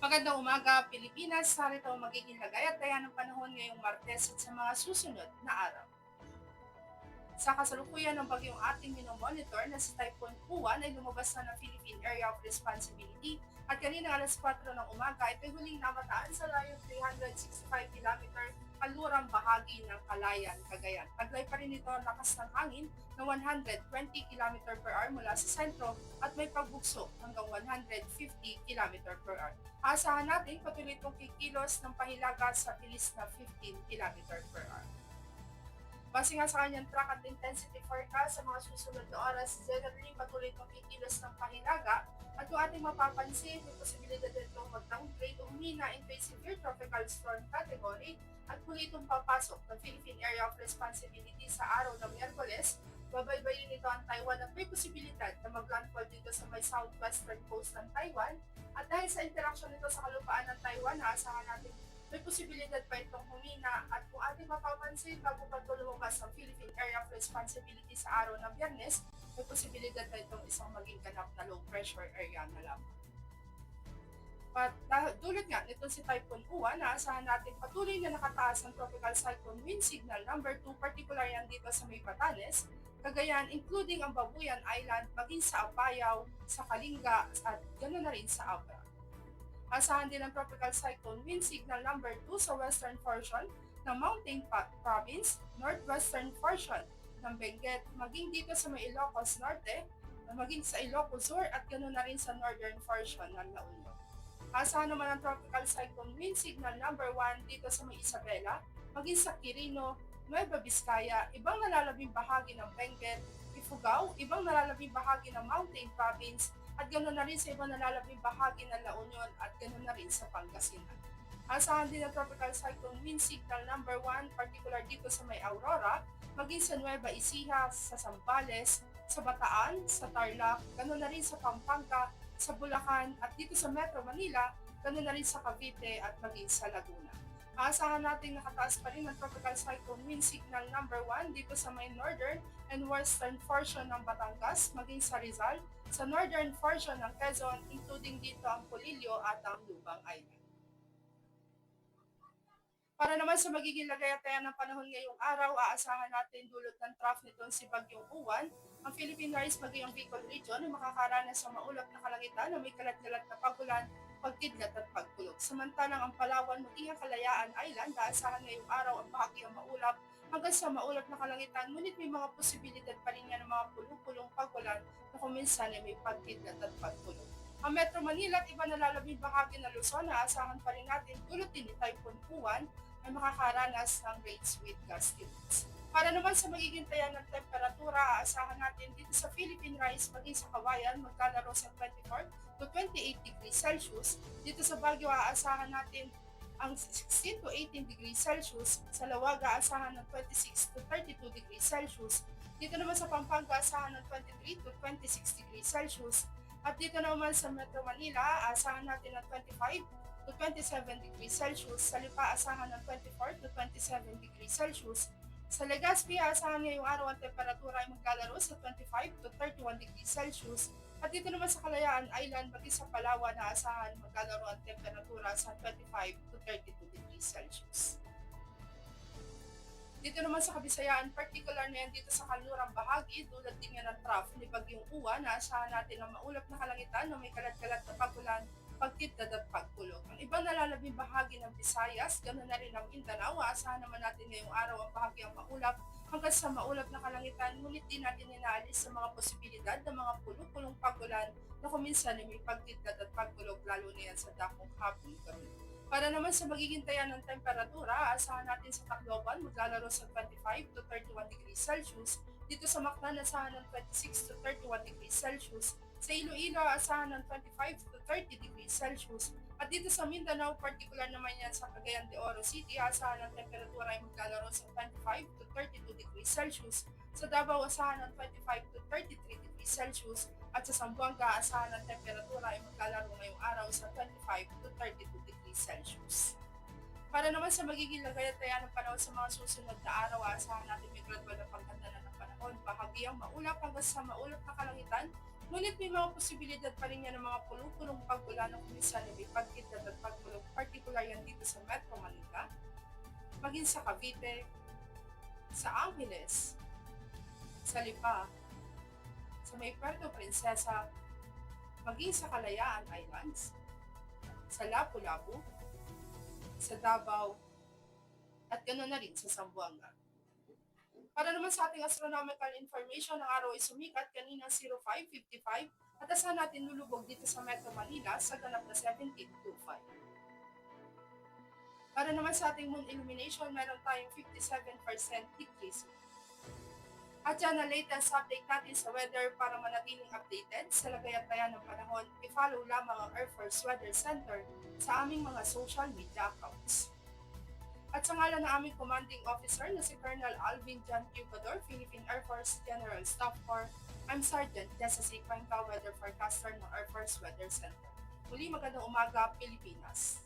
Magandang umaga, Pilipinas. Narito ang magiging lagay at taya ng panahon ngayong Martes at sa mga susunod na araw. Sa kasalukuyan ng bagyong ating minomonitor na si Typhoon Uwan ay lumabas na ng Philippine Area of Responsibility at kanina alas 4 ng umaga ito'y huling namataan sa layong 365 km kalurang bahagi ng Kalayan, Cagayan. Taglay pa rin ito ang lakas ng hangin na 120 km/h mula sa sentro at may pagbugso hanggang 150 km/h. Asahan natin patuloy itong kikilos ng pahilaga sa bilis na 15 km/h. Base nga sa kanyang track at intensity forecast sa mga susunod na oras, generally patuloy itong kikilos ng pahilaga at kung ating mapapansin, may posibilidad itong mag-downgrade o humina into a severe tropical storm category at muli itong papasok ng Philippine Area of Responsibility sa araw ng Miyerkules. Babaybayin nito ang Taiwan at may posibilidad na mag-landfall dito sa may southwestern coast ng Taiwan at dahil sa interaksyon nito sa kalupaan ng Taiwan, naasahan natin may posibilidad pa itong humina at kung ating mapapansin bago pa ito lumabas ang Philippine Area of Responsibility sa araw ng Biyernes, may posibilidad na itong isang maging ganap na low pressure area na lamang. Dulot nga nito si Typhoon Uwan, naasahan natin patuloy na nakataas ang tropical cyclone wind signal number 2, particular yan dito sa May Batanes, Cagayan, including ang Babuyan Island, maging sa Apayao, sa Kalinga, at ganoon na rin sa Abra. Asahan din ang tropical cyclone wind signal number 2 sa western portion ng Mountain Province, northwestern portion ng Benguet, maging dito sa may Ilocos Norte, maging sa Ilocos Sur at ganoon na rin sa northern portion ng La Union. Asahan naman ang tropical cyclone wind signal number 1 dito sa may Isabela, maging sa Quirino, Nueva Vizcaya, ibang nalalabing bahagi ng Benguet, Ifugao, ibang nalalabing bahagi ng Mountain Province, at ganoon na rin sa ibang nalalabing bahagi ng La Union at ganoon na rin sa Pangasinan. Asahan din ang tropical cyclone wind signal number 1, particular dito sa may Aurora, maging sa Nueva Ecija, sa Zambales, sa Bataan, sa Tarlac, ganoon na rin sa Pampanga, sa Bulacan, at dito sa Metro Manila, ganoon na rin sa Cavite at maging sa Laguna. Aasahan natin nakataas pa rin ang tropical cyclone wind signal number 1 dito sa may northern and western portion ng Batangas, maging sa Rizal, sa northern portion ng Quezon, including dito ang Polillo at ang Lubang Island. Para naman sa magiging lagayatean ng panahon ngayong araw, aasahan natin dulot ng trough nitong si Bagyong Uwan, ang Philippine Rice Bagyong Bicol Region ay makakaranas sa maulap na kalangitan na may kalat-kalat na pagulan, pagkidlat at pagkulog. Samantalang ang Palawan, Mutiang Kalayaan Island, aasahan ngayong araw ang bahagyang maulap hanggang sa maulap na kalangitan, ngunit may mga posibilidad pa rin yan ng mga pulong-pulong pagulan na kuminsan ay may pagkidlat at pagkulog. Ang Metro Manila at iba nalalabing bahagi ng Luzon, aasahan pa rin natin dulot din ni Typhoon Uwan ay makakaranas ng rates with gusty winds. Para naman sa magiging taya ng temperatura, aasahan natin dito sa Philippine Rice maging sa Kawayan magkalaro sa 24 to 28 degrees Celsius. Dito sa Baguio, aasahan natin ang 16 to 18 degrees Celsius. Sa Lawaga, aasahan ng 26 to 32 degrees Celsius. Dito naman sa Pampanga, aasahan ng 23 to 26 degrees Celsius. At dito naman sa Metro Manila, aasahan natin ng 25 to 27 degrees Celsius. Sa Lipa, asahan ng 24 to 27 degrees Celsius. Sa Legazpi, asahan ngayong araw ang temperatura ay maglalaro sa 25 to 31 degrees Celsius. At dito naman sa Kalayaan Island, pati sa Palawan, asahan maglalaro ang temperatura sa 25 to 32 degrees Celsius. Dito naman sa Kabisayaan, particular na yan dito sa kanlurang bahagi, tulad din yan ng trough ni Bagyong Uwan, naasahan natin ang maulap na kalangitan na may kalat-kalat na pagulan, pagkidlat at pagkulog. Ang ibang nalalabing bahagi ng Visayas, ganoon na rin ang Mindanao, aasahan naman natin ngayong araw ang bahagyang maulap hanggang sa maulap na kalangitan, ngunit din natin inaalis sa mga posibilidad ng mga pulong-pulong pagulan na kuminsan ay may pagkidlat at pagkulog, lalo na yan sa dakong hapon gabi. Para naman sa magiging taya ng temperatura, aasahan natin sa Tacloban maglalaro sa 25 to 31 degrees Celsius. Dito sa Mactan, asahan ng 26 to 31 degrees Celsius. Sa Iloilo, asahan ng 25 to 30 degrees Celsius. At dito sa Mindanao, particular naman yan sa Cagayan de Oro City, asahan ng temperatura ay maglalaro sa 25 to 32 degrees Celsius. Sa Davao, asahan ng 25 to 33 degrees Celsius. At sa Zamboanga, asahan ng temperatura ay maglalaro ngayong araw sa 25 to 32 degrees Celsius. Para naman sa magiging lagayatean ng panahon sa mga susunod na araw, asahan natin may gradual na pagganda na ng panahon, bahagyang maulap hanggang sa maulap na kalangitan, Ngunit may mga posibilidad pa rin yan ng mga pulupulong pag-ulan na kuminsan ay may pagkidlat at pagkulog, particular yan dito sa Metro Manila, maging sa Cavite, sa Angeles, sa Lipa, sa may Puerto Princesa, maging sa Kalayaan Islands, sa Lapu-Lapu, sa Davao, at ganoon na rin sa Zamboanga. Para naman sa ating astronomical information, ang araw ay sumikat kanina 05:55 at asahan natin lulubog dito sa Metro Manila sa ganap na 17:25. Para naman sa ating moon illumination, meron tayong 57% decrease. At yan ang latest update natin sa weather. Para manatiling updated sa lagayan ng panahon, i-follow lamang ang Air Force Weather Center sa aming mga social media accounts. At sa ngalan ng aming commanding officer na si Colonel Alvin John Cupador, Philippine Air Force General Staff Corps, I'm Sergeant Jessa Sikwanka, Weather Forecaster ng Air Force Weather Center. Muli magandang umaga, Pilipinas!